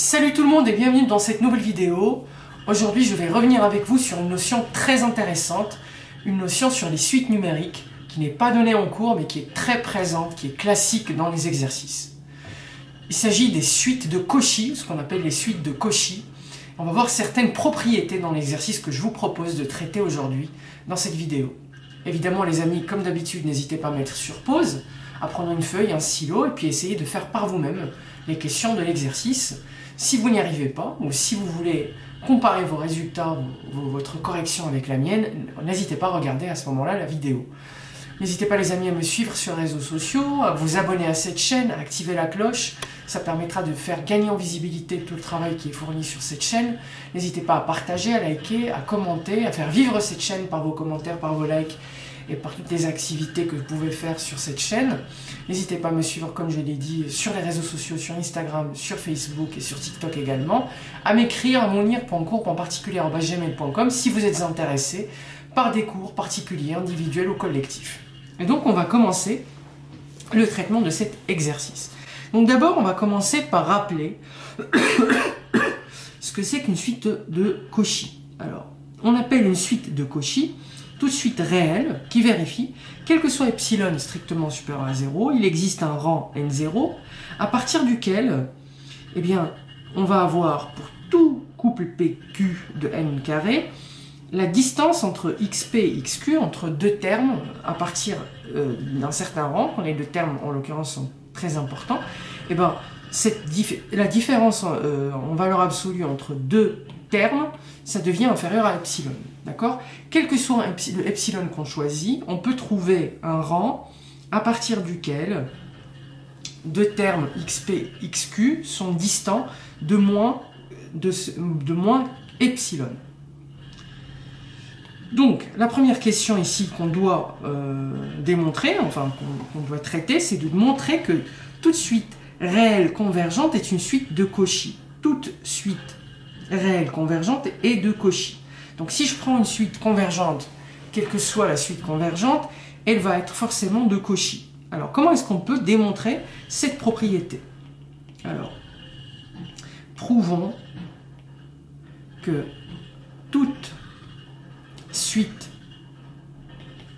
Salut tout le monde et bienvenue dans cette nouvelle vidéo. Aujourd'hui je vais revenir avec vous sur une notion très intéressante, une notion sur les suites numériques qui n'est pas donnée en cours mais qui est très présente, qui est classique dans les exercices. Il s'agit des suites de Cauchy, ce qu'on appelle les suites de Cauchy. On va voir certaines propriétés dans l'exercice que je vous propose de traiter aujourd'hui dans cette vidéo. Évidemment les amis, comme d'habitude, n'hésitez pas à mettre sur pause, à prendre une feuille, un stylo et puis essayer de faire par vous-même les questions de l'exercice. Si vous n'y arrivez pas, ou si vous voulez comparer vos résultats, votre correction avec la mienne, n'hésitez pas à regarder à ce moment-là la vidéo. N'hésitez pas les amis à me suivre sur les réseaux sociaux, à vous abonner à cette chaîne, à activer la cloche. Ça permettra de faire gagner en visibilité tout le travail qui est fourni sur cette chaîne. N'hésitez pas à partager, à liker, à commenter, à faire vivre cette chaîne par vos commentaires, par vos likes et par toutes les activités que vous pouvez faire sur cette chaîne. N'hésitez pas à me suivre, comme je l'ai dit, sur les réseaux sociaux, sur Instagram, sur Facebook et sur TikTok également. À m'écrire à monir.cours.particulier@gmail.com si vous êtes intéressé par des cours particuliers, individuels ou collectifs. Et donc on va commencer le traitement de cet exercice. Donc d'abord on va commencer par rappeler ce que c'est qu'une suite de Cauchy. Alors on appelle une suite de Cauchy toute suite réelle qui vérifie, quel que soit epsilon strictement supérieur à 0, il existe un rang n0 à partir duquel eh bien, on va avoir pour tout couple PQ de n carré la distance entre xp et xq, entre deux termes à partir d'un certain rang, quand les deux termes en l'occurrence sont très importants, et ben, la différence en valeur absolue entre deux termes, ça devient inférieur à epsilon. D'accord? Quel que soit le epsilon qu'on choisit, on peut trouver un rang à partir duquel deux termes xp et xq sont distants de moins epsilon. Donc, la première question ici qu'on doit démontrer, enfin qu'on doit traiter, c'est de montrer que toute suite réelle convergente est une suite de Cauchy. Toute suite réelle convergente est de Cauchy. Donc si je prends une suite convergente, quelle que soit la suite convergente, elle va être forcément de Cauchy. Alors comment est-ce qu'on peut démontrer cette propriété? Alors, prouvons que toute suite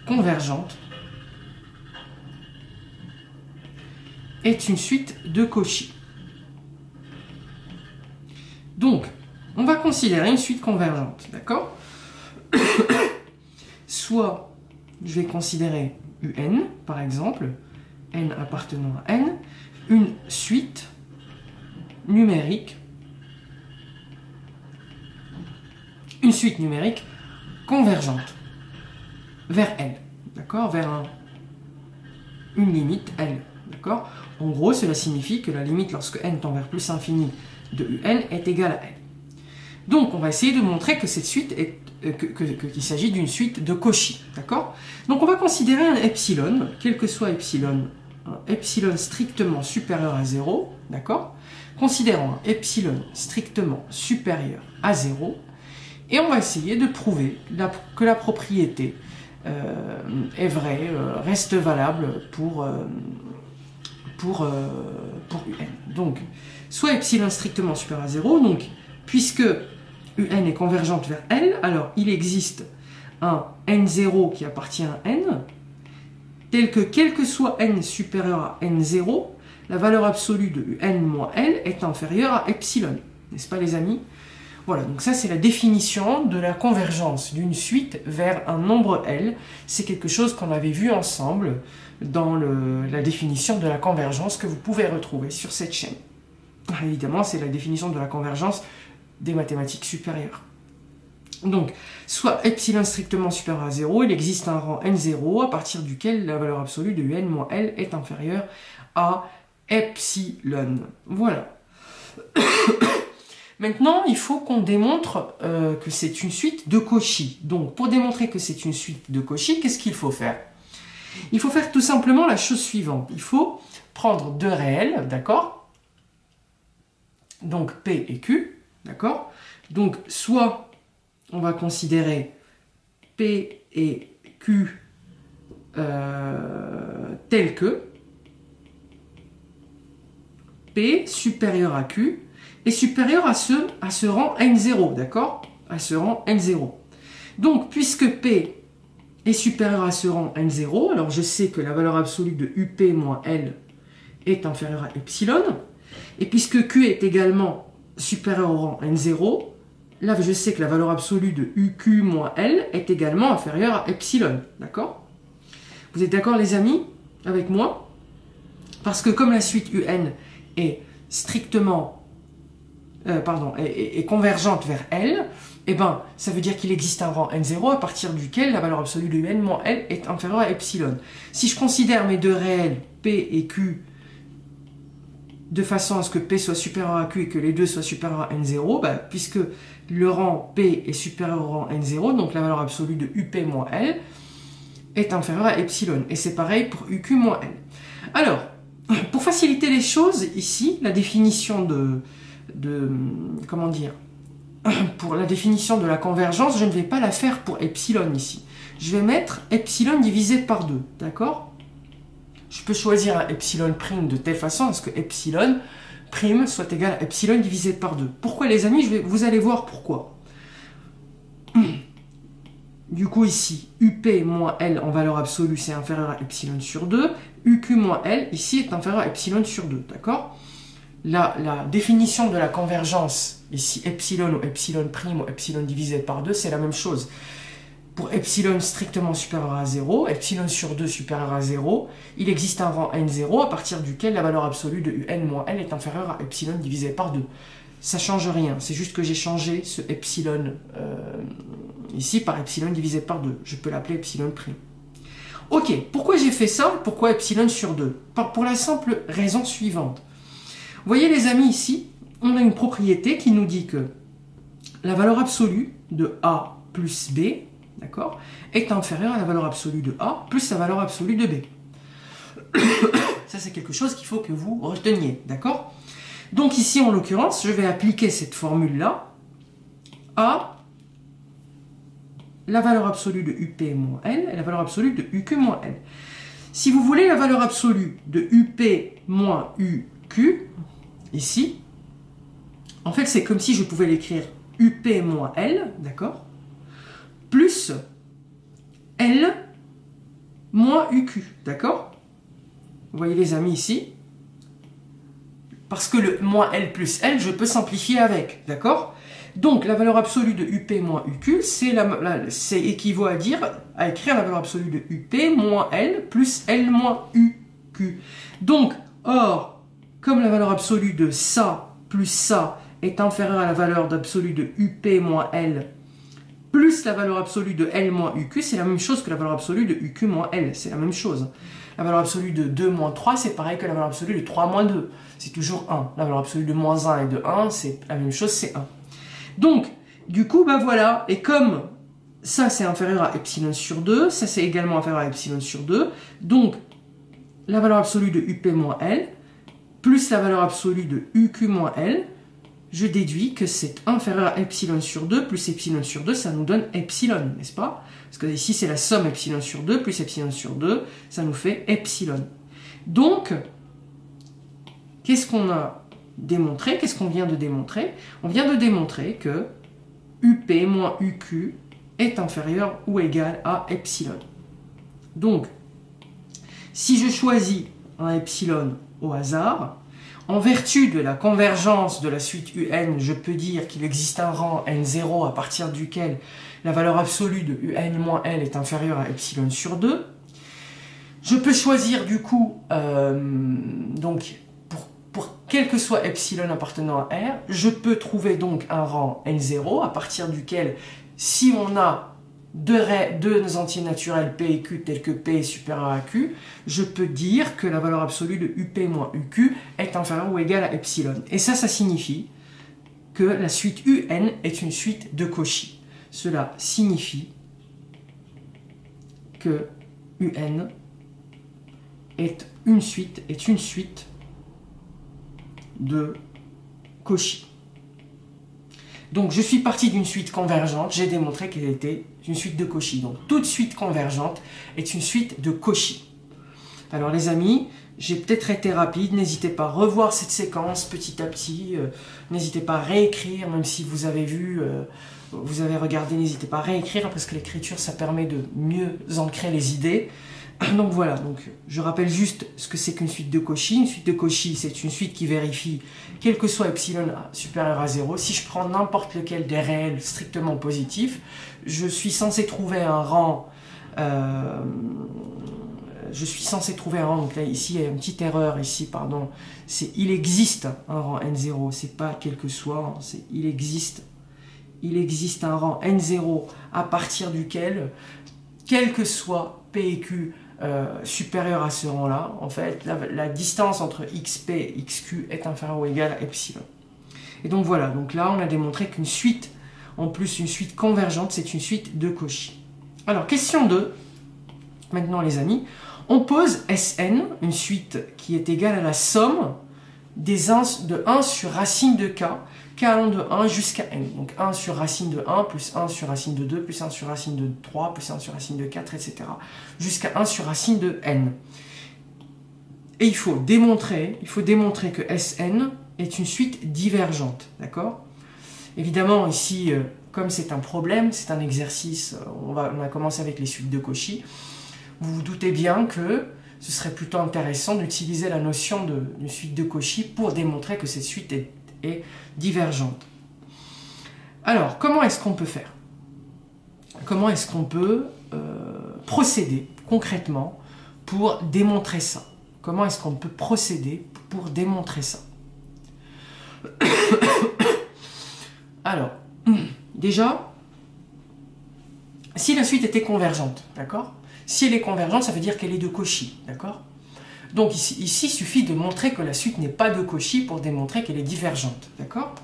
convergente est une suite de Cauchy. Donc, on va considérer une suite convergente, d'accord? Soit, je vais considérer UN, par exemple, n appartenant à n, une suite numérique convergente vers L, d'accord? Vers une limite L, d'accord? En gros, cela signifie que la limite lorsque n tend vers plus infini de UN est égale à L. Donc, on va essayer de montrer que cette suite est qu'il s'agit d'une suite de Cauchy, d'accord? Donc, on va considérer un epsilon, quel que soit epsilon, un epsilon strictement supérieur à 0, d'accord? Considérons un epsilon strictement supérieur à 0, et on va essayer de prouver que la propriété est vraie, reste valable pour UN. Donc, soit epsilon strictement supérieur à 0, donc, puisque UN est convergente vers L, alors il existe un N0 qui appartient à N, tel que quel que soit N supérieur à N0, la valeur absolue de UN moins L est inférieure à epsilon. N'est-ce pas les amis? Voilà, donc ça c'est la définition de la convergence d'une suite vers un nombre L. C'est quelque chose qu'on avait vu ensemble dans la définition de la convergence que vous pouvez retrouver sur cette chaîne. Évidemment, c'est la définition de la convergence des mathématiques supérieures. Donc, soit epsilon strictement supérieur à 0, il existe un rang n0 à partir duquel la valeur absolue de un moins L est inférieure à epsilon. Voilà. Maintenant, il faut qu'on démontre que c'est une suite de Cauchy. Donc, pour démontrer que c'est une suite de Cauchy, qu'est-ce qu'il faut faire? Il faut faire tout simplement la chose suivante. Il faut prendre deux réels, d'accord? Donc, P et Q, d'accord? Donc, soit on va considérer P et Q tels que P supérieur à Q est supérieur à ce rang N0, d'accord? À ce rang N0. Donc, puisque P est supérieur à ce rang N0, alors je sais que la valeur absolue de UP moins L est inférieure à epsilon, et puisque Q est également supérieur au rang N0, là je sais que la valeur absolue de UQ moins L est également inférieure à epsilon, d'accord? Vous êtes d'accord les amis avec moi? Parce que comme la suite UN est strictement, est convergente vers L, eh ben, ça veut dire qu'il existe un rang N0 à partir duquel la valeur absolue de UN moins L est inférieure à epsilon. Si je considère mes deux réels P et Q de façon à ce que P soit supérieur à Q et que les deux soient supérieurs à N0, bah, puisque le rang P est supérieur au rang N0, donc la valeur absolue de UP moins L est inférieure à epsilon. Et c'est pareil pour UQ moins L. Alors, pour faciliter les choses, ici, la définition comment dire, pour la définition de la convergence, je ne vais pas la faire pour epsilon ici. Je vais mettre epsilon divisé par 2, d'accord? Je peux choisir un epsilon prime de telle façon à ce que epsilon prime soit égal à epsilon divisé par 2. Pourquoi les amis? Vous allez voir pourquoi. Du coup ici, UP moins L en valeur absolue, c'est inférieur à epsilon sur 2. UQ moins L, ici, est inférieur à epsilon sur 2, d'accord? La définition de la convergence, ici, epsilon ou epsilon prime ou epsilon divisé par 2, c'est la même chose. Pour epsilon strictement supérieur à 0, epsilon sur 2 supérieur à 0, il existe un rang N0 à partir duquel la valeur absolue de UN moins L est inférieure à epsilon divisé par 2. Ça ne change rien, c'est juste que j'ai changé ce epsilon ici par epsilon divisé par 2. Je peux l'appeler epsilon prime. Ok, pourquoi j'ai fait ça? Pourquoi epsilon sur 2? Pour la simple raison suivante. Vous voyez les amis ici, on a une propriété qui nous dit que la valeur absolue de A plus B, d'accord, est inférieure à la valeur absolue de A plus la valeur absolue de B. Ça c'est quelque chose qu'il faut que vous reteniez, d'accord? Donc ici en l'occurrence, je vais appliquer cette formule-là à la valeur absolue de UP moins L et la valeur absolue de UQ moins L. Si vous voulez la valeur absolue de UP moins UQ, ici, en fait c'est comme si je pouvais l'écrire UP moins L, d'accord, plus L moins UQ, d'accord? Vous voyez les amis ici? Parce que le moins L plus L, je peux simplifier avec, d'accord? Donc, la valeur absolue de UP moins UQ, c'est équivaut à écrire la valeur absolue de UP moins L plus L moins UQ. Donc, or, comme la valeur absolue de ça plus ça est inférieure à la valeur absolue de UP moins L plus la valeur absolue de L moins UQ, c'est la même chose que la valeur absolue de UQ moins L. C'est la même chose. La valeur absolue de 2 moins 3, c'est pareil que la valeur absolue de 3 moins 2. C'est toujours 1. La valeur absolue de moins 1 et de 1, c'est la même chose, c'est 1. Donc, du coup, bah voilà, et comme ça c'est inférieur à epsilon sur 2, ça c'est également inférieur à epsilon sur 2, donc la valeur absolue de UP moins L, plus la valeur absolue de UQ moins L, je déduis que c'est inférieur à epsilon sur 2, plus epsilon sur 2, ça nous donne epsilon, n'est-ce pas? Parce que ici c'est la somme epsilon sur 2, plus epsilon sur 2, ça nous fait epsilon. Donc, qu'est-ce qu'on a démontrer, qu'est-ce qu'on vient de démontrer? On vient de démontrer que UP moins UQ est inférieur ou égal à epsilon. Donc, si je choisis un epsilon au hasard, en vertu de la convergence de la suite UN, je peux dire qu'il existe un rang N0 à partir duquel la valeur absolue de UN moins L est inférieure à epsilon sur 2. Je peux choisir du coup, donc, pour quel que soit epsilon appartenant à R, je peux trouver donc un rang N0 à partir duquel, si on a deux entiers naturels P et Q tels que P est supérieur à Q, je peux dire que la valeur absolue de UP moins UQ est inférieure ou égale à epsilon. Et ça signifie que la suite UN est une suite de Cauchy. Cela signifie que UN est une suite de Cauchy. Donc je suis parti d'une suite convergente, j'ai démontré qu'elle était une suite de Cauchy. Donc toute suite convergente est une suite de Cauchy. Alors les amis, j'ai peut-être été rapide, n'hésitez pas à revoir cette séquence petit à petit, n'hésitez pas à réécrire, même si vous avez vu, vous avez regardé, n'hésitez pas à réécrire, parce que l'écriture, ça permet de mieux ancrer les idées. Donc voilà, donc je rappelle juste ce que c'est qu'une suite de Cauchy. Une suite de Cauchy, c'est une suite qui vérifie, quel que soit epsilon supérieur à 0, si je prends n'importe lequel des réels strictement positifs, je suis censé trouver un rang... donc là ici il y a une petite erreur ici, pardon, c'est il existe un rang n0, c'est pas quel que soit, c'est il existe un rang n0 à partir duquel, quel que soit P et Q supérieur à ce rang-là, en fait, la distance entre xp et xq est inférieure ou égale à epsilon. Et donc voilà, donc là on a démontré qu'une suite, en plus une suite convergente, c'est une suite de Cauchy. Alors question 2, maintenant les amis, on pose Sn, une suite qui est égale à la somme des 1 de 1 sur racine de k, k allant de 1 jusqu'à n. Donc 1 sur racine de 1, plus 1 sur racine de 2, plus 1 sur racine de 3, plus 1 sur racine de 4, etc. Jusqu'à 1 sur racine de n. Et il faut démontrer que Sn est une suite divergente. D'accord? Évidemment, ici, comme c'est un problème, c'est un exercice, on a commencé avec les suites de Cauchy. Vous vous doutez bien que ce serait plutôt intéressant d'utiliser la notion d'une suite de Cauchy pour démontrer que cette suite est divergente. Alors, comment est-ce qu'on peut faire? Comment est-ce qu'on peut procéder concrètement pour démontrer ça? Comment est-ce qu'on peut procéder pour démontrer ça? Alors, déjà, si la suite était convergente, d'accord? Si elle est convergente, ça veut dire qu'elle est de Cauchy, d'accord? Donc ici, il suffit de montrer que la suite n'est pas de Cauchy pour démontrer qu'elle est divergente, d'accord?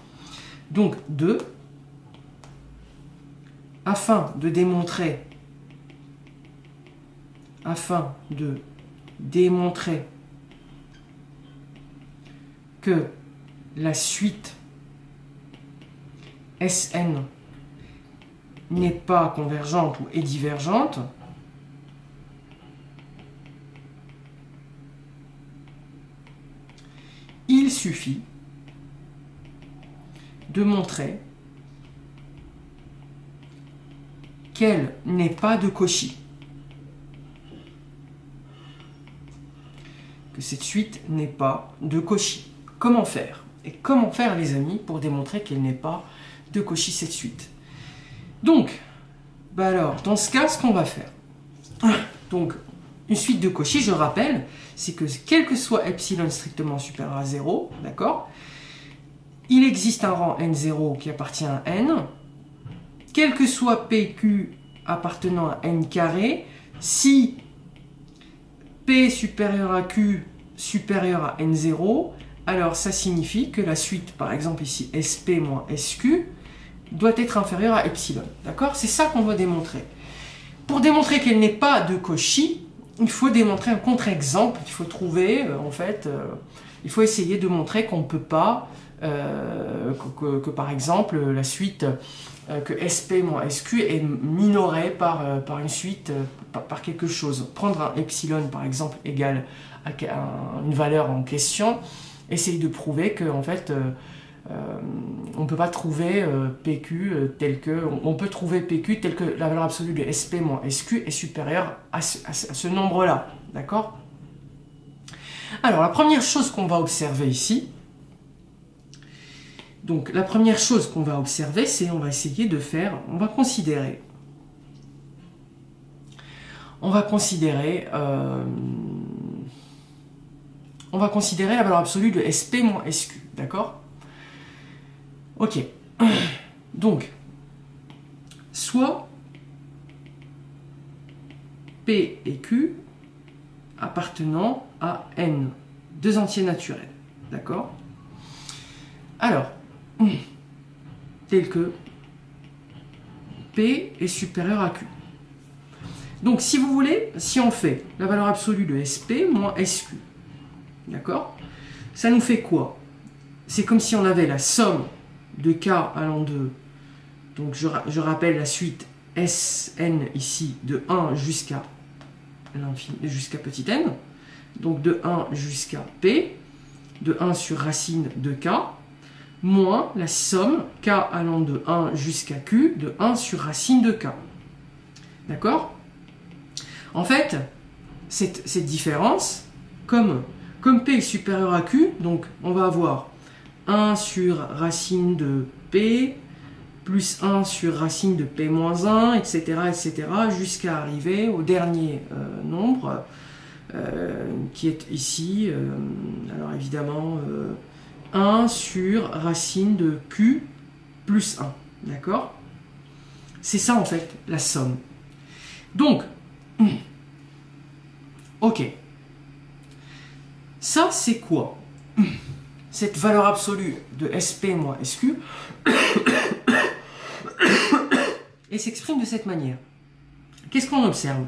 Donc, afin de démontrer que la suite Sn n'est pas convergente ou est divergente, il suffit de montrer qu'elle n'est pas de Cauchy. Que cette suite n'est pas de Cauchy. Comment faire? Et comment faire, les amis, pour démontrer qu'elle n'est pas de Cauchy, cette suite? Donc, alors, dans ce cas, ce qu'on va faire, donc, une suite de Cauchy, je rappelle, c'est que quel que soit epsilon strictement supérieur à 0, d'accord, il existe un rang n0 qui appartient à n, quel que soit pq appartenant à n carré, si p supérieur à q supérieur à n0, alors ça signifie que la suite, par exemple ici, sp moins sq, doit être inférieure à epsilon. D'accord? C'est ça qu'on va démontrer. Pour démontrer qu'elle n'est pas de Cauchy, il faut démontrer un contre-exemple. Il faut trouver, il faut essayer de montrer qu'on ne peut pas, que par exemple, la suite, que sp moins sq est minorée par une suite, par quelque chose. Prendre un epsilon, par exemple, égal à une valeur en question, essayer de prouver que, en fait, on ne peut pas trouver PQ tel que... On peut trouver PQ tel que la valeur absolue de SP moins SQ est supérieure à ce nombre-là. D'accord? Alors, la première chose qu'on va observer ici, donc la première chose qu'on va observer, c'est on va essayer de faire... On va considérer la valeur absolue de SP moins SQ. D'accord? Ok, donc, soit P et Q appartenant à N, deux entiers naturels, d'accord? Alors, tel que P est supérieur à Q. Donc, si vous voulez, si on fait la valeur absolue de SP moins SQ, d'accord? Ça nous fait quoi? C'est comme si on avait la somme de k allant de, donc je rappelle la suite Sn ici de 1 jusqu'à l'infini, jusqu'à petit n, donc de 1 jusqu'à P, de 1 sur racine de K, moins la somme K allant de 1 jusqu'à Q, de 1 sur racine de K. D'accord? En fait, cette différence, comme P est supérieur à Q, donc on va avoir 1 sur racine de P, plus 1 sur racine de P moins 1, etc., etc., jusqu'à arriver au dernier nombre, qui est ici, alors évidemment, 1 sur racine de Q plus 1, d'accord? C'est ça en fait, la somme. Donc, ok. Ça, c'est quoi? Cette valeur absolue de SP moins SQ et s'exprime de cette manière. Qu'est-ce qu'on observe?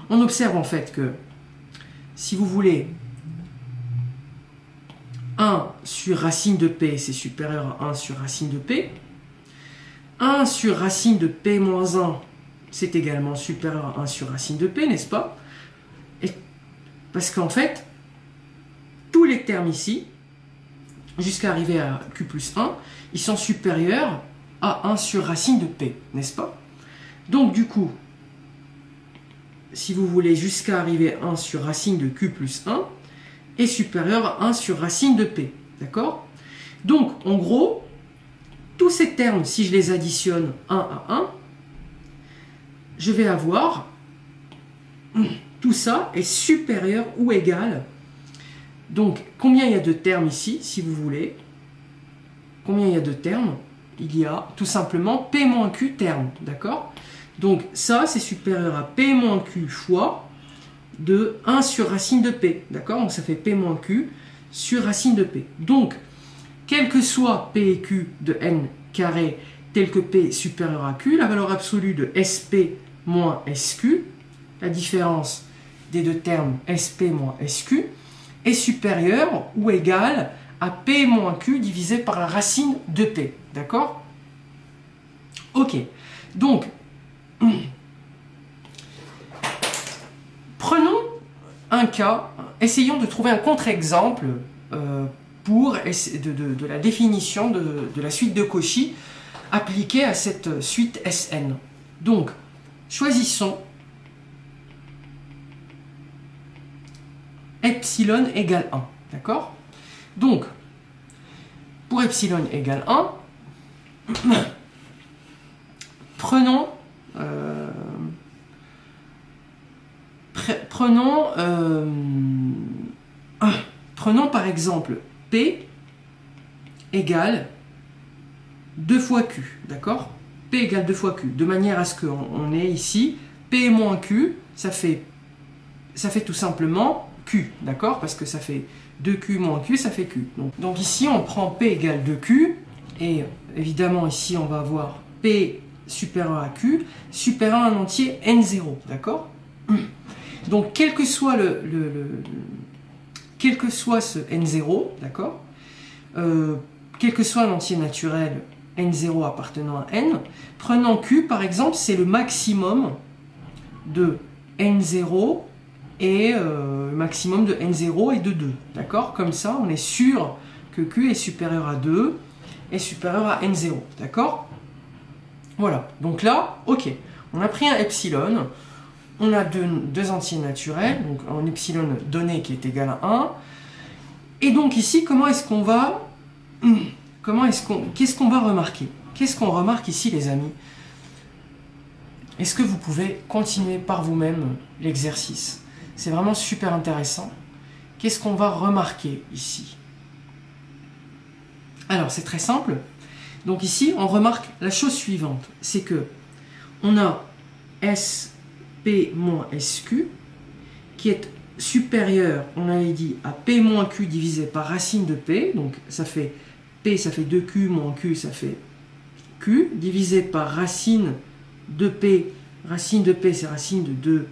On observe en fait que, si vous voulez, 1 sur racine de P, c'est supérieur à 1 sur racine de P. 1 sur racine de P moins 1, c'est également supérieur à 1 sur racine de P, n'est-ce pas? Et parce qu'en fait, tous les termes ici, jusqu'à arriver à Q plus 1, ils sont supérieurs à 1 sur racine de P, n'est-ce pas? Donc du coup, si vous voulez, jusqu'à arriver à 1 sur racine de Q plus 1, est supérieur à 1 sur racine de P, d'accord? Donc, en gros, tous ces termes, si je les additionne 1 à 1, je vais avoir, tout ça est supérieur ou égal. Donc, combien il y a de termes ici, si vous voulez? Combien il y a de termes? Il y a tout simplement P moins Q termes, d'accord? Donc, ça, c'est supérieur à P moins Q fois de 1 sur racine de P, d'accord? Donc, ça fait P moins Q sur racine de P. Donc, quel que soit P et Q de n carré, tel que P est supérieur à Q, la valeur absolue de SP moins SQ, la différence des deux termes SP moins SQ, est supérieure ou égale à P moins Q divisé par la racine de P. D'accord? Ok. Donc, prenons un cas, essayons de trouver un contre-exemple pour de la définition de la suite de Cauchy appliquée à cette suite Sn. Donc, choisissons epsilon égale 1, d'accord? Donc, pour epsilon égale 1, prenons par exemple P égale 2 fois Q, d'accord? P égale 2 fois Q, de manière à ce qu'on ait ici P moins Q, ça fait tout simplement Q, d'accord? Parce que ça fait 2Q moins Q, ça fait Q. Donc ici, on prend P égale 2Q, et évidemment ici, on va avoir P supérieur à Q, supérieur à un entier N0, d'accord? Donc, quel que soit ce N0, d'accord, quel que soit un entier naturel N0 appartenant à N, prenons Q, par exemple, c'est le maximum de N0 et maximum de N0 et de 2, d'accord? Comme ça, on est sûr que Q est supérieur à 2 et supérieur à N0, d'accord? Voilà, donc là, ok, on a pris un epsilon, on a deux entiers naturels, donc un epsilon donné qui est égal à 1, et donc ici, qu'est-ce qu'on va remarquer? Qu'est-ce qu'on remarque ici, les amis? Est-ce que vous pouvez continuer par vous-même l'exercice? C'est vraiment super intéressant. Qu'est-ce qu'on va remarquer ici? Alors, c'est très simple. Donc ici, on remarque la chose suivante. C'est que on a SP moins SQ qui est supérieur, on avait dit, à P moins Q divisé par racine de P. Donc ça fait P, ça fait 2Q moins Q, ça fait Q, divisé par racine de P. Racine de P, c'est racine de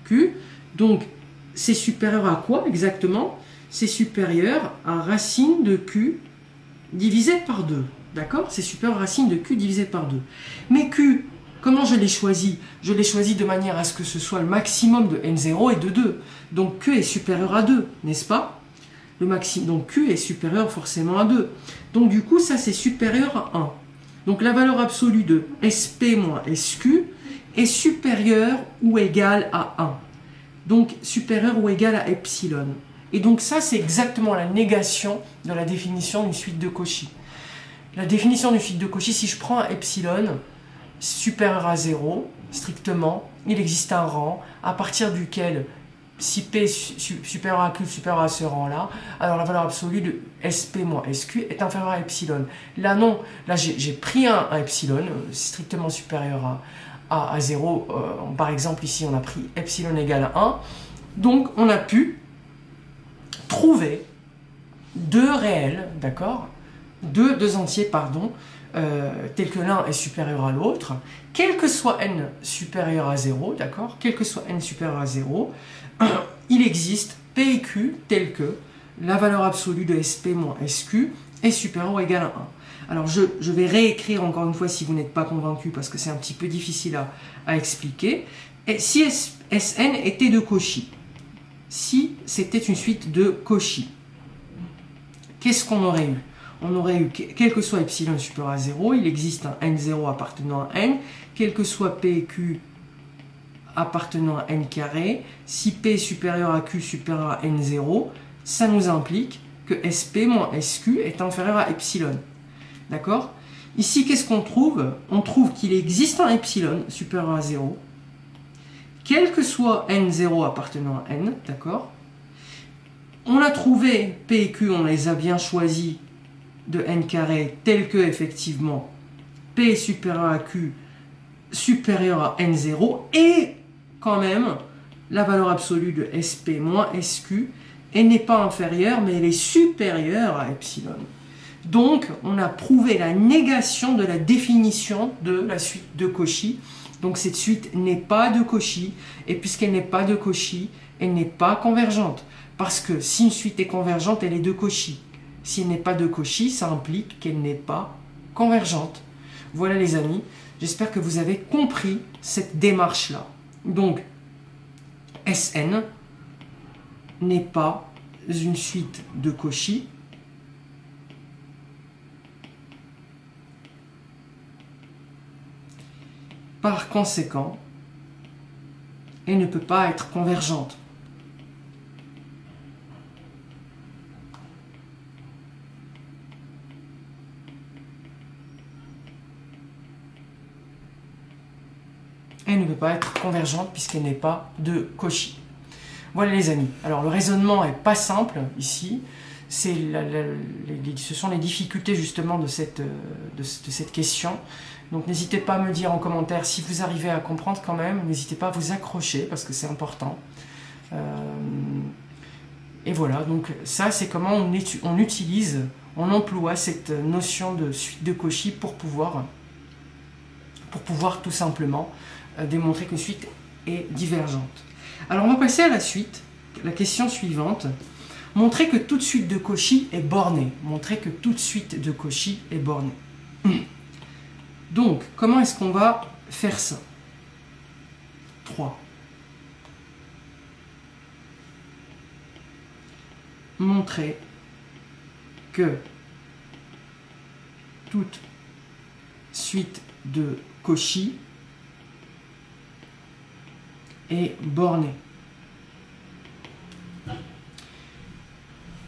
2Q. Donc, c'est supérieur à quoi exactement? C'est supérieur à racine de Q divisé par 2. D'accord? C'est supérieur à racine de Q divisé par 2. Mais Q, Comment je l'ai choisi? Je l'ai choisi de manière à ce que ce soit le maximum de n0 et de 2. Donc Q est supérieur à 2, n'est-ce pas? Le maximum, donc Q est supérieur forcément à 2. Donc du coup, ça c'est supérieur à 1. Donc la valeur absolue de SP moins SQ est supérieure ou égale à 1. Donc supérieure ou égale à epsilon. Et donc ça, c'est exactement la négation de la définition d'une suite de Cauchy. La définition d'une suite de Cauchy, si je prends un epsilon supérieur à 0, strictement, il existe un rang à partir duquel, si P supérieur à Q supérieur à ce rang-là, alors la valeur absolue de SP moins SQ est inférieure à epsilon. Là non, là j'ai pris un epsilon strictement supérieur à 0. Par exemple ici on a pris epsilon égale à 1. Donc on a pu trouver deux réels, d'accord, deux entiers, pardon, tels que l'un est supérieur à l'autre, quel que soit n supérieur à 0, d'accord, quel que soit n supérieur à 0, il existe P et Q tels que la valeur absolue de SP moins SQ est supérieure ou égale à 1. Alors je vais réécrire encore une fois si vous n'êtes pas convaincu parce que c'est un petit peu difficile à expliquer. Et si Sn était de Cauchy, si c'était une suite de Cauchy, qu'est-ce qu'on aurait eu? On aurait eu, quel que soit epsilon supérieur à 0, il existe un n0 appartenant à n, quel que soit p et q appartenant à n carré, si p est supérieur à q supérieur à n0, ça nous implique que sp moins sq est inférieur à epsilon. D'accord? Ici, qu'est-ce qu'on trouve? On trouve qu'il existe un epsilon supérieur à 0, quel que soit n0 appartenant à n, d'accord? On a trouvé P et Q, on les a bien choisis de n carré, tel que effectivement P est supérieur à Q supérieur à n0, et quand même la valeur absolue de SP moins SQ, elle n'est pas inférieure, mais elle est supérieure à epsilon. Donc on a prouvé la négation de la définition de la suite de Cauchy. Donc cette suite n'est pas de Cauchy, et puisqu'elle n'est pas de Cauchy, elle n'est pas convergente. Parce que si une suite est convergente, elle est de Cauchy. Si elle n'est pas de Cauchy, ça implique qu'elle n'est pas convergente. Voilà les amis, j'espère que vous avez compris cette démarche-là. Donc, Sn n'est pas une suite de Cauchy. Par conséquent, elle ne peut pas être convergente. Elle ne peut pas être convergente puisqu'elle n'est pas de Cauchy. Voilà les amis. Alors le raisonnement n'est pas simple ici. Ce sont les difficultés justement de cette question. Donc n'hésitez pas à me dire en commentaire si vous arrivez à comprendre quand même. N'hésitez pas à vous accrocher parce que c'est important. Et voilà, donc ça c'est comment on utilise, on emploie cette notion de suite de Cauchy pour pouvoir tout simplement démontrer qu'une suite est divergente. Alors on va passer à la suite, la question suivante. Montrer que toute suite de Cauchy est bornée. Montrer que toute suite de Cauchy est bornée. Donc, comment est-ce qu'on va faire ça? 3. Montrer que toute suite de Cauchy est bornée.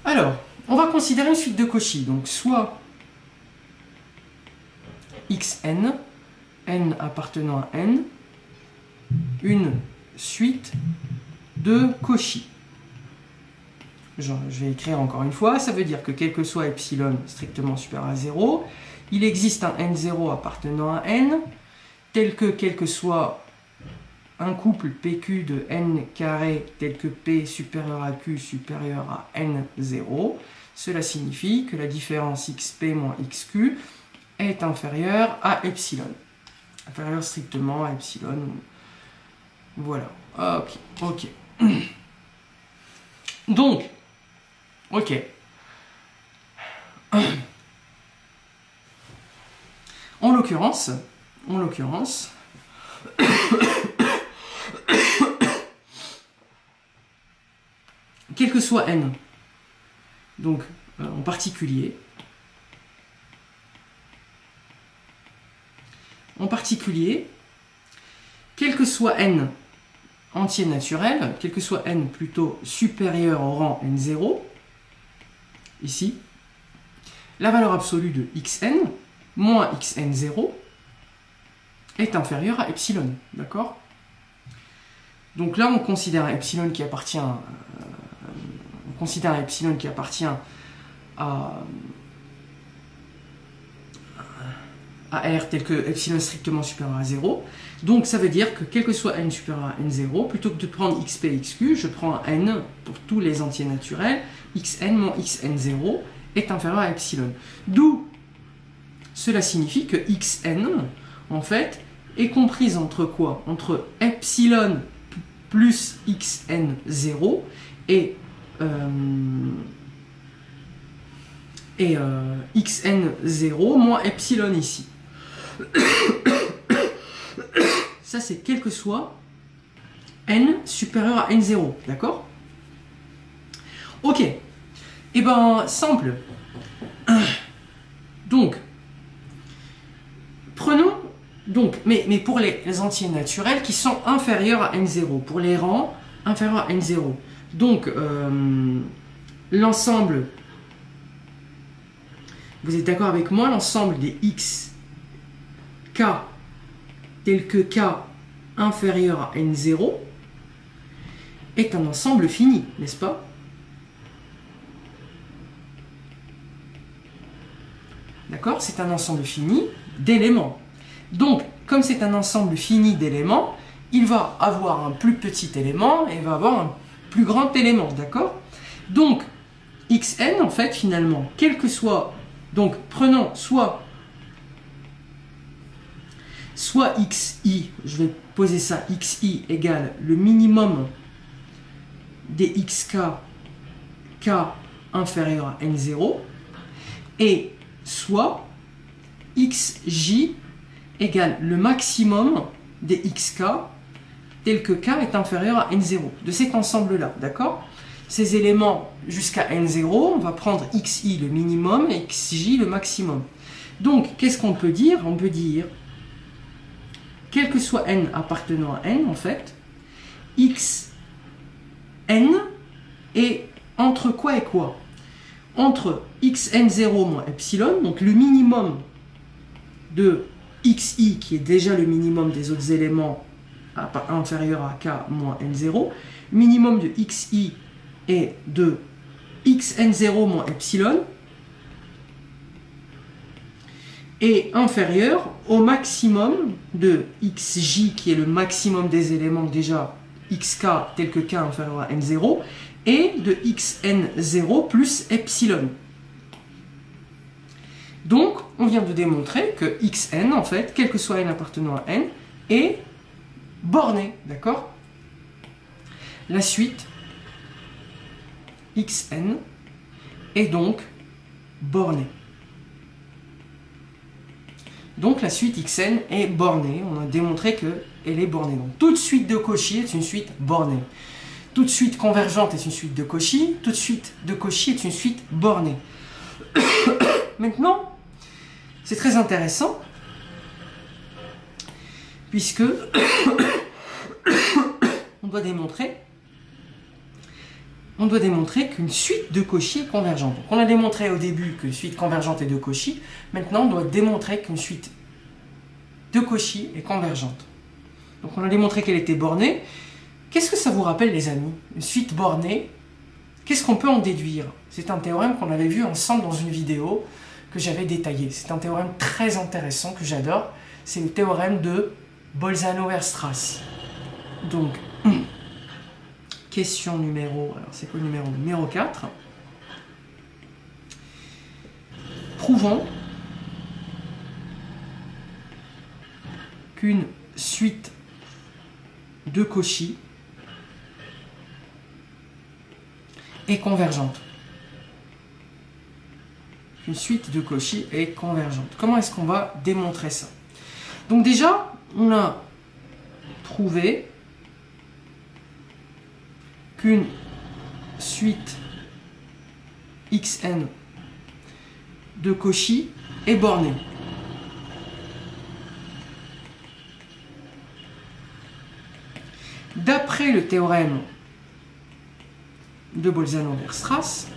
Alors, on va considérer une suite de Cauchy, donc soit xn, n appartenant à n, une suite de Cauchy. Je vais écrire encore une fois, ça veut dire que quel que soit epsilon strictement supérieur à 0, il existe un n0 appartenant à n, tel que quel que soit un couple PQ de n carré tel que P supérieur à Q supérieur à n0. Cela signifie que la différence xp moins xq est inférieure à epsilon. Inférieure strictement à epsilon. Voilà. Ok. Donc, ok. En l'occurrence, que soit n, donc en particulier, quel que soit n entier naturel, quel que soit n plutôt supérieur au rang n0, ici, la valeur absolue de xn moins xn0 est inférieure à epsilon, d'accord? Donc là, on considère epsilon qui appartient, à R tel que epsilon strictement supérieur à 0. Donc ça veut dire que quel que soit n supérieur à n0, plutôt que de prendre xp et xq, je prends n pour tous les entiers naturels, xn moins xn0 est inférieur à epsilon. D'où cela signifie que xn, en fait, est comprise entre quoi? Entre epsilon plus xn0 et xn0 moins epsilon ici. Ça, c'est quel que soit n supérieur à n0, d'accord? Ok. Et ben, simple. Donc, prenons, donc, mais pour les entiers naturels qui sont inférieurs à n0, pour les rangs inférieurs à n0. Donc, l'ensemble, vous êtes d'accord avec moi, l'ensemble des x k tel que k inférieur à n0 est un ensemble fini, n'est-ce pas? D'accord? C'est un ensemble fini d'éléments. Donc, comme c'est un ensemble fini d'éléments, il va avoir un plus petit élément et il va avoir un plus grand élément, d'accord? Donc, xn, en fait, finalement, quel que soit... Donc, prenons soit xi, je vais poser ça, xi égale le minimum des xk, k inférieur à n0, et soit xj égale le maximum des xk tel que k est inférieur à n0, de cet ensemble-là, d'accord? Ces éléments jusqu'à n0, on va prendre xi le minimum et xj le maximum. Donc, qu'est-ce qu'on peut dire? On peut dire, quel que soit n appartenant à n, en fait, xn est entre quoi et quoi? Entre xn0 moins epsilon, donc le minimum de xi, qui est déjà le minimum des autres éléments inférieur à k moins n0, minimum de xi est de xn0 moins epsilon, est inférieur au maximum de xj, qui est le maximum des éléments déjà xk tel que k inférieur à n0, et de xn0 plus epsilon. Donc, on vient de démontrer que xn, en fait, quel que soit n appartenant à n, est borné, d'accord? La suite, xn, est donc bornée. Donc la suite xn est bornée, on a démontré qu'elle est bornée. Donc toute suite de Cauchy est une suite bornée. Toute suite convergente est une suite de Cauchy, toute suite de Cauchy est une suite bornée. Maintenant, c'est très intéressant, puisque on doit démontrer qu'une suite de Cauchy est convergente. Donc on a démontré au début qu'une suite convergente est de Cauchy. Maintenant, on doit démontrer qu'une suite de Cauchy est convergente. Donc on a démontré qu'elle était bornée. Qu'est-ce que ça vous rappelle, les amis? Une suite bornée, qu'est-ce qu'on peut en déduire? C'est un théorème qu'on avait vu ensemble dans une vidéo que j'avais détaillée. C'est un théorème très intéressant que j'adore. C'est le théorème de Bolzano-Weierstrass. Donc... question numéro, alors c'est quoi le numéro? Numéro 4. Prouvons qu'une suite de Cauchy est convergente. Une suite de Cauchy est convergente. Comment est-ce qu'on va démontrer ça? Donc déjà, on a trouvé qu'une suite xn de Cauchy est bornée. D'après le théorème de Bolzano-Weierstrass,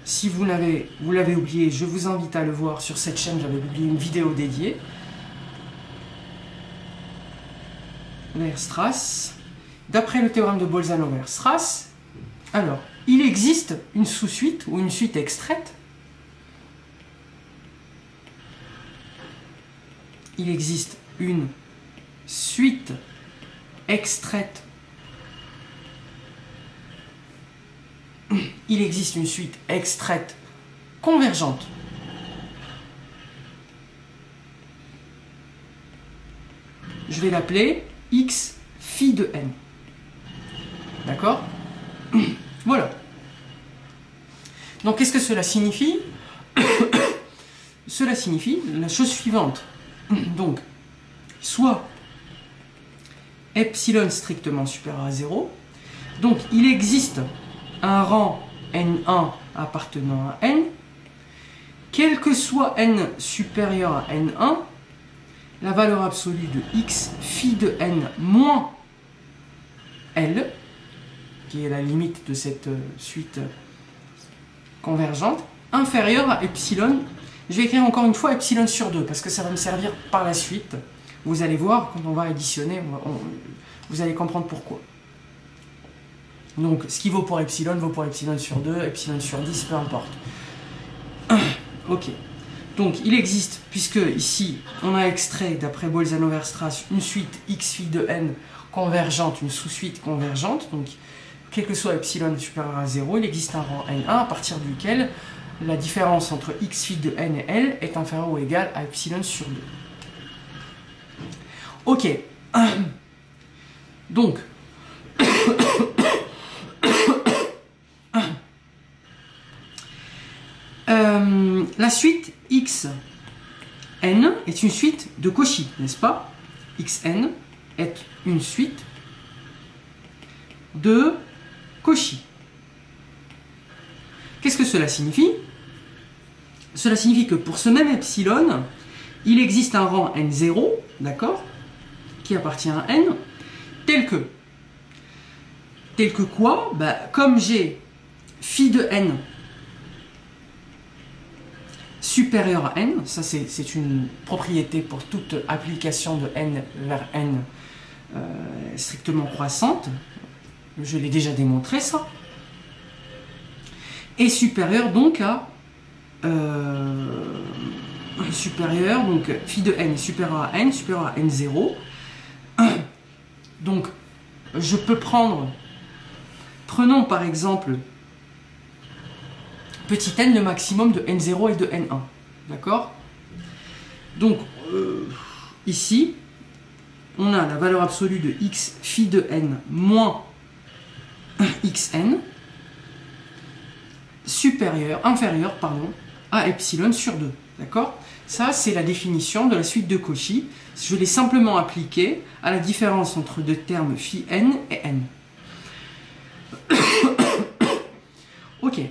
si vous l'avez oublié, je vous invite à le voir sur cette chaîne, j'avais publié une vidéo dédiée. Weierstrass, d'après le théorème de Bolzano-Weierstrass, alors, il existe une sous-suite ou une suite extraite. Il existe une suite extraite. Il existe une suite extraite convergente. Je vais l'appeler x phi de n. D'accord? Voilà. Donc, qu'est-ce que cela signifie? Cela signifie la chose suivante. Donc, soit epsilon strictement supérieur à 0. Donc, il existe un rang n1 appartenant à n. Quel que soit n supérieur à n1, la valeur absolue de x phi de n moins L, qui est la limite de cette suite convergente, inférieure à epsilon. Je vais écrire encore une fois epsilon sur 2, parce que ça va me servir par la suite. Vous allez voir, quand on va additionner, vous allez comprendre pourquoi. Donc, ce qui vaut pour epsilon sur 2, epsilon sur 10, peu importe. Ok. Donc, il existe, puisque ici, on a extrait, d'après Bolzano-Weierstrass, une suite x phi de n convergente, une sous-suite convergente. Donc, quel que soit epsilon supérieur à 0, il existe un rang n1 à partir duquel la différence entre x phi de n et L est inférieure ou égale à epsilon sur 2. Ok. Donc, la suite xn est une suite de Cauchy, n'est-ce pas? Xn est une suite de Cauchy. Qu'est-ce que cela signifie? Cela signifie que pour ce même epsilon, il existe un rang n0, d'accord, qui appartient à n, tel que quoi? Bah, comme j'ai phi de n supérieur à n, ça c'est une propriété pour toute application de n vers n strictement croissante, je l'ai déjà démontré ça, et supérieur donc à supérieur, donc phi de n est supérieur à n, supérieur à n0. Donc je peux prenons par exemple petit n le maximum de n0 et de n1, d'accord? Donc ici on a la valeur absolue de x phi de n moins xn inférieur à epsilon sur 2, d'accord? Ça, c'est la définition de la suite de Cauchy. Je l'ai simplement appliquée à la différence entre deux termes phi n et n. Ok.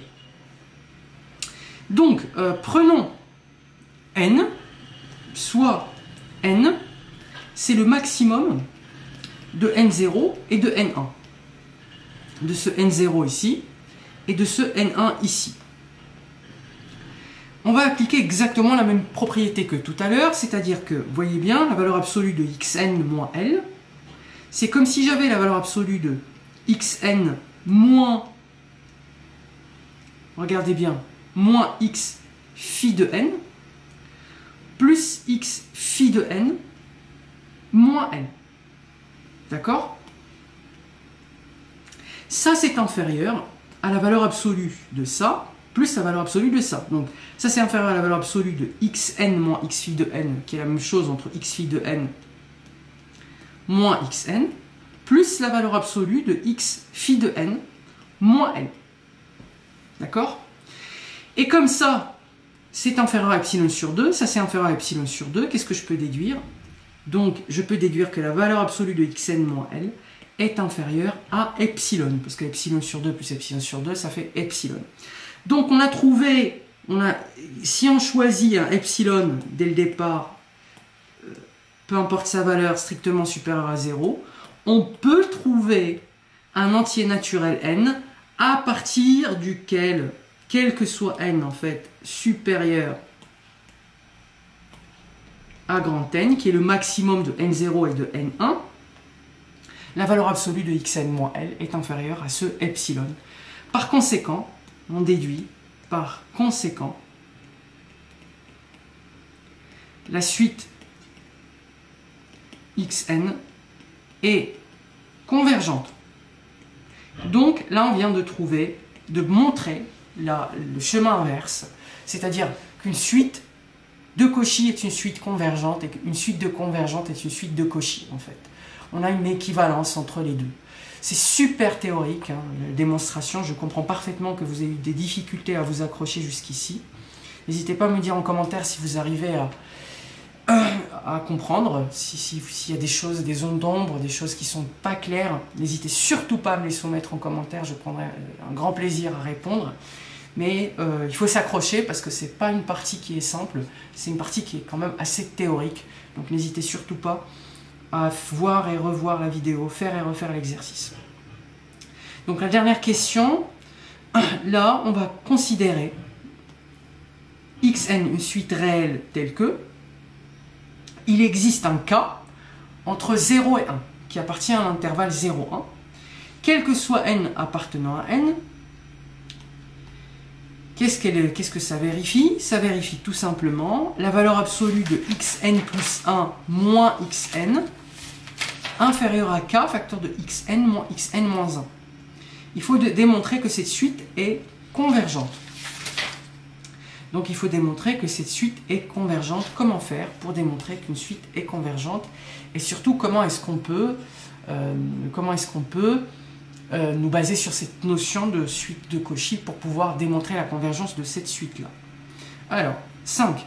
Donc, prenons n, soit n, c'est le maximum de n0 et de n1. De ce n0 ici et de ce n1 ici. On va appliquer exactement la même propriété que tout à l'heure, c'est-à-dire que, vous voyez bien, la valeur absolue de xn moins L, c'est comme si j'avais la valeur absolue de xn moins, regardez bien, moins x phi de n, plus x phi de n, moins n. D'accord? Ça, c'est inférieur à la valeur absolue de ça, plus la valeur absolue de ça. Donc, ça, c'est inférieur à la valeur absolue de xn moins x phi de n, qui est la même chose entre x phi de n moins xn, plus la valeur absolue de x phi de n moins n. D'accord? Et comme ça, c'est inférieur à epsilon sur 2, ça c'est inférieur à epsilon sur 2, qu'est-ce que je peux déduire? Donc, je peux déduire que la valeur absolue de xn moins L est inférieur à epsilon, parce que epsilon sur 2 plus epsilon sur 2, ça fait epsilon. Donc on a trouvé, si on choisit un epsilon dès le départ, peu importe sa valeur, strictement supérieure à 0, on peut trouver un entier naturel n à partir duquel, quel que soit n en fait, supérieur à grand N, qui est le maximum de n0 et de n1, la valeur absolue de xn moins L est inférieure à ce epsilon. Par conséquent, on déduit, par conséquent, la suite xn est convergente. Donc là, on vient de montrer le chemin inverse, c'est-à-dire qu'une suite de Cauchy est une suite convergente et qu'une suite de convergente est une suite de Cauchy, en fait. On a une équivalence entre les deux. C'est super théorique, hein, la démonstration. Je comprends parfaitement que vous ayez eu des difficultés à vous accrocher jusqu'ici. N'hésitez pas à me dire en commentaire si vous arrivez à comprendre, s'il y a des choses, des zones d'ombre, des choses qui ne sont pas claires. N'hésitez surtout pas à me les soumettre en commentaire, je prendrai un grand plaisir à répondre. Mais il faut s'accrocher parce que ce n'est pas une partie qui est simple, c'est une partie qui est quand même assez théorique. Donc n'hésitez surtout pas à voir et revoir la vidéo, faire et refaire l'exercice. Donc la dernière question, là on va considérer xn une suite réelle telle que il existe un k entre 0 et 1 qui appartient à l'intervalle 0,1, quel que soit n appartenant à n. Qu'est-ce que ça vérifie? Ça vérifie tout simplement la valeur absolue de xn plus 1 moins xn inférieure à k, facteur de xn moins xn moins 1. Il faut démontrer que cette suite est convergente. Donc il faut démontrer que cette suite est convergente. Comment faire pour démontrer qu'une suite est convergente? Et surtout, comment est-ce qu'on peut nous baser sur cette notion de suite de Cauchy pour pouvoir démontrer la convergence de cette suite-là. Alors, 5.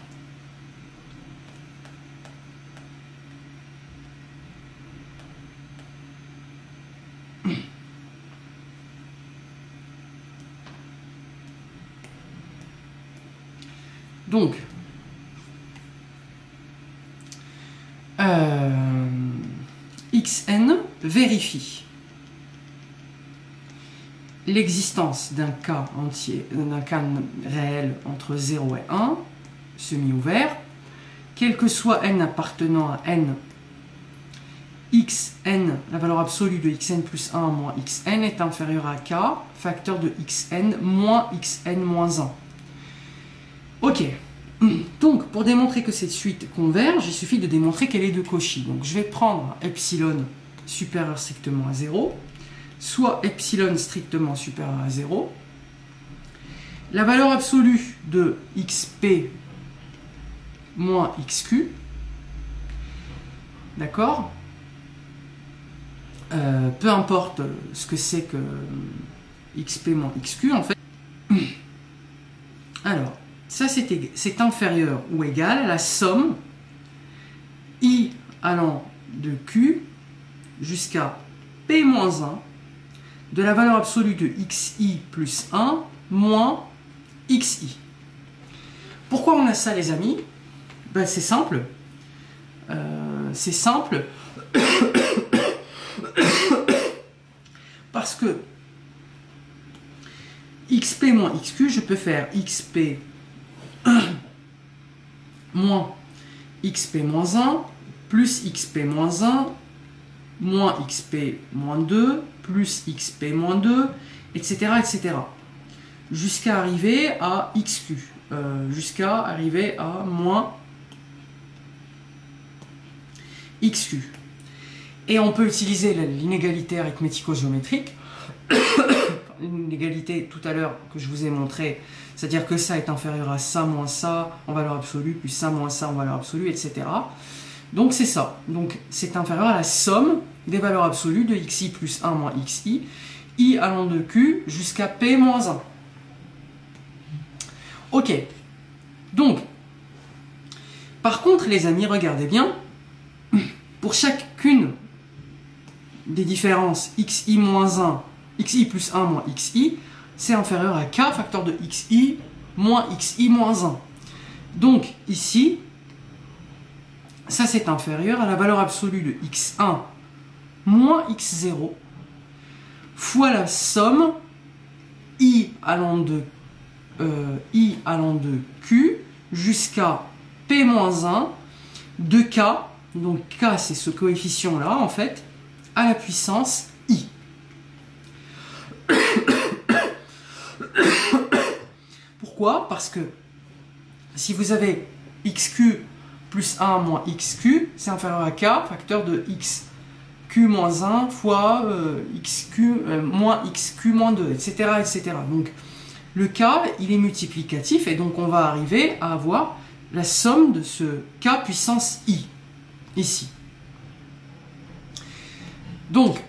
Donc, xn vérifie l'existence d'un cas entier, d'un cas réel entre 0 et 1, semi-ouvert, quel que soit n appartenant à n, xn, la valeur absolue de xn plus 1 moins xn est inférieure à k, facteur de xn moins xn moins 1. Ok, donc pour démontrer que cette suite converge, il suffit de démontrer qu'elle est de Cauchy. Donc je vais prendre epsilon supérieur strictement à 0, soit epsilon strictement supérieur à 0. La valeur absolue de xp moins xq, d'accord, peu importe ce que c'est que xp moins xq en fait. Alors, ça c'est inférieur ou égal à la somme i allant de q jusqu'à p moins 1 de la valeur absolue de xi plus 1 moins xi. Pourquoi on a ça, les amis? Ben, c'est simple. Parce que xp moins xq, je peux faire xp moins xp moins 1 plus xp moins 1 moins xp moins 2 plus xp moins 2, etc. etc. jusqu'à arriver à xq, jusqu'à arriver à moins xq. Et on peut utiliser l'inégalité arithmético-géométrique, l'inégalité tout à l'heure que je vous ai montré, c'est-à-dire que ça est inférieur à ça moins ça en valeur absolue, puis ça moins ça en valeur absolue, etc. Donc c'est ça. Donc c'est inférieur à la somme des valeurs absolues de xi plus 1 moins xi, i allant de q jusqu'à p moins 1. Ok. Donc, par contre, les amis, regardez bien, pour chacune des différences xi moins 1, xi plus 1 moins xi, c'est inférieur à k facteur de xi moins 1. Donc ici, ça c'est inférieur à la valeur absolue de x1 moins x0 fois la somme i allant de q jusqu'à p-1 de k, donc k c'est ce coefficient là en fait, à la puissance i. Pourquoi? Parce que si vous avez xq plus 1 moins xq, c'est inférieur à k facteur de xq moins 1 fois xq moins xq moins 2, etc., etc. Donc le k, il est multiplicatif et donc on va arriver à avoir la somme de ce k puissance i, ici. Donc,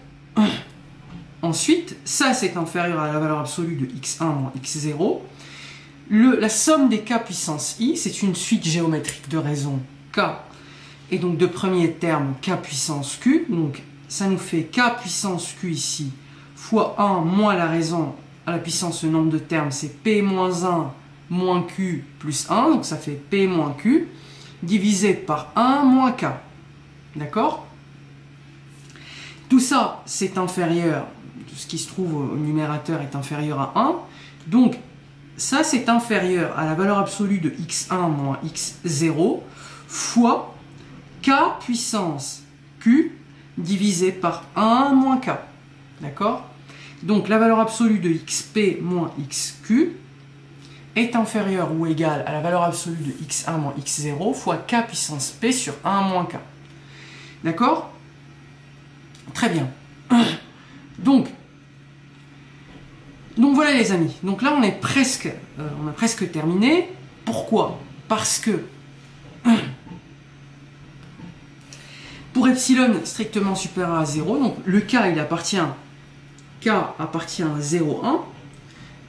ensuite, ça c'est inférieur à la valeur absolue de x1 moins x0. La somme des k puissance i, c'est une suite géométrique de raisons k, et donc de premier terme k puissance q, donc ça nous fait k puissance q ici, fois 1 moins la raison à la puissance le nombre de termes, c'est p moins 1 moins q plus 1, donc ça fait p moins q, divisé par 1 moins k. D'accord? Tout ça, c'est inférieur, tout ce qui se trouve au numérateur est inférieur à 1, donc ça c'est inférieur à la valeur absolue de x1 moins x0 fois k puissance q divisé par 1 moins k. D'accord? Donc la valeur absolue de xp moins xq est inférieure ou égale à la valeur absolue de x1 moins x0 fois k puissance p sur 1 moins k. D'accord? Très bien. Donc voilà les amis. Donc là on est presque, on a presque terminé. Pourquoi? Parce que pour epsilon strictement supérieur à 0, donc le k il appartient, k appartient à 0, 1.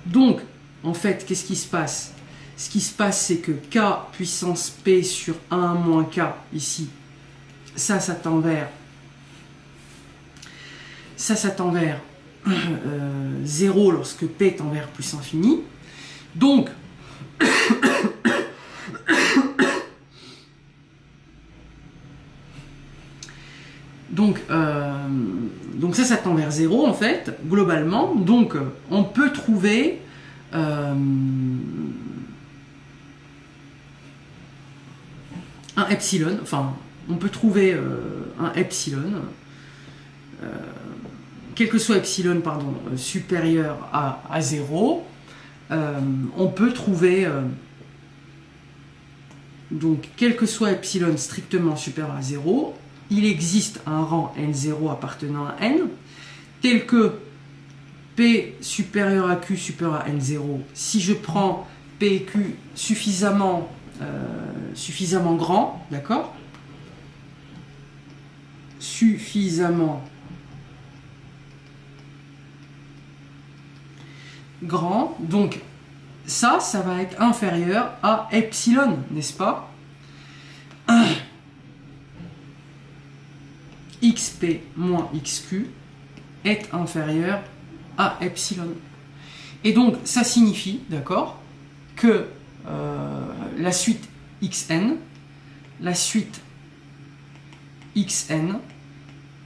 Donc en fait qu'est-ce qui se passe? Ce qui se passe c'est que k puissance p sur 1 moins k ici, ça tend vers 0 lorsque p tend vers plus infini. Donc, donc ça tend vers 0 en fait, globalement. Donc on peut trouver un epsilon, enfin on peut trouver un epsilon, quel que soit epsilon pardon, supérieur à 0, on peut trouver, donc quel que soit epsilon strictement supérieur à 0, il existe un rang n0 appartenant à n, tel que p supérieur à q supérieur à n0, si je prends p et q suffisamment grand, d'accord, suffisamment grand, donc ça va être inférieur à epsilon, n'est-ce pas? xp moins xq est inférieur à epsilon. Et donc ça signifie, d'accord, que la suite xn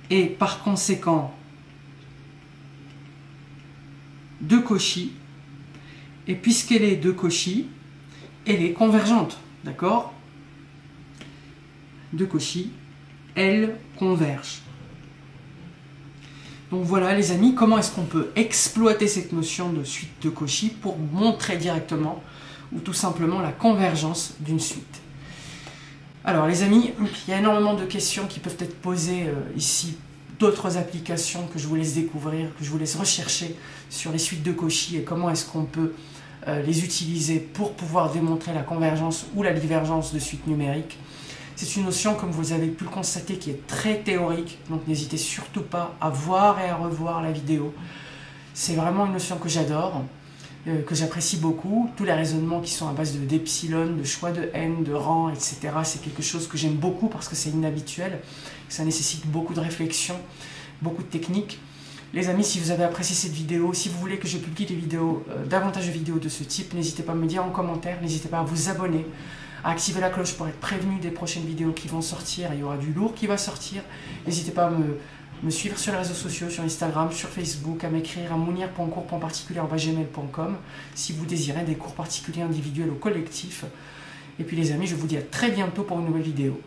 est par conséquent de Cauchy, et puisqu'elle est de Cauchy, elle est convergente, d'accord? De Cauchy, elle converge. Donc voilà les amis, comment est-ce qu'on peut exploiter cette notion de suite de Cauchy pour montrer directement ou tout simplement la convergence d'une suite. Alors les amis, il y a énormément de questions qui peuvent être posées ici, d'autres applications que je vous laisse découvrir, que je vous laisse rechercher sur les suites de Cauchy et comment est-ce qu'on peut les utiliser pour pouvoir démontrer la convergence ou la divergence de suites numériques. C'est une notion, comme vous avez pu le constater, qui est très théorique, donc n'hésitez surtout pas à voir et à revoir la vidéo. C'est vraiment une notion que j'adore, que j'apprécie beaucoup. Tous les raisonnements qui sont à base d'epsilon, de choix de n, de rang, etc. C'est quelque chose que j'aime beaucoup parce que c'est inhabituel, ça nécessite beaucoup de réflexion, beaucoup de techniques. Les amis, si vous avez apprécié cette vidéo, si vous voulez que je publie des vidéos, davantage de vidéos de ce type, n'hésitez pas à me dire en commentaire, n'hésitez pas à vous abonner, à activer la cloche pour être prévenu des prochaines vidéos qui vont sortir. Il y aura du lourd qui va sortir. N'hésitez pas à me suivre sur les réseaux sociaux, sur Instagram, sur Facebook, à m'écrire à mounir.cours.particulier@gmail.com si vous désirez des cours particuliers individuels ou collectifs. Et puis les amis, je vous dis à très bientôt pour une nouvelle vidéo.